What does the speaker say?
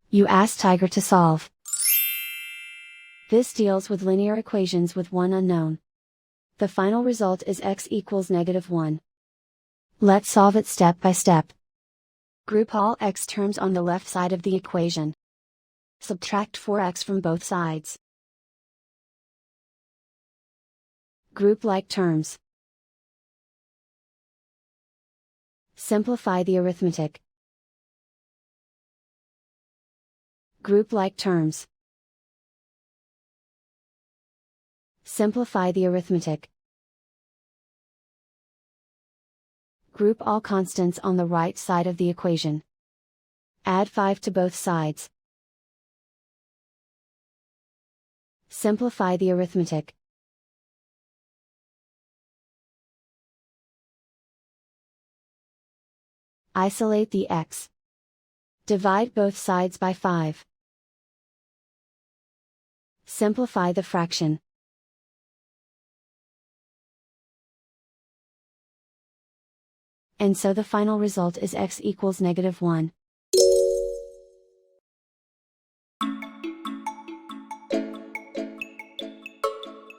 You ask Tiger to solve. This deals with linear equations with one unknown. The final result is x equals -1. Let's solve it step by step. Group all x terms on the left side of the equation. Subtract 4x from both sides. Group like terms. Simplify the arithmetic. Group like terms. Simplify the arithmetic. Group all constants on the right side of the equation. Add 5 to both sides. Simplify the arithmetic. Isolate the x. Divide both sides by 5. Simplify the fraction. And so the final result is x equals -1.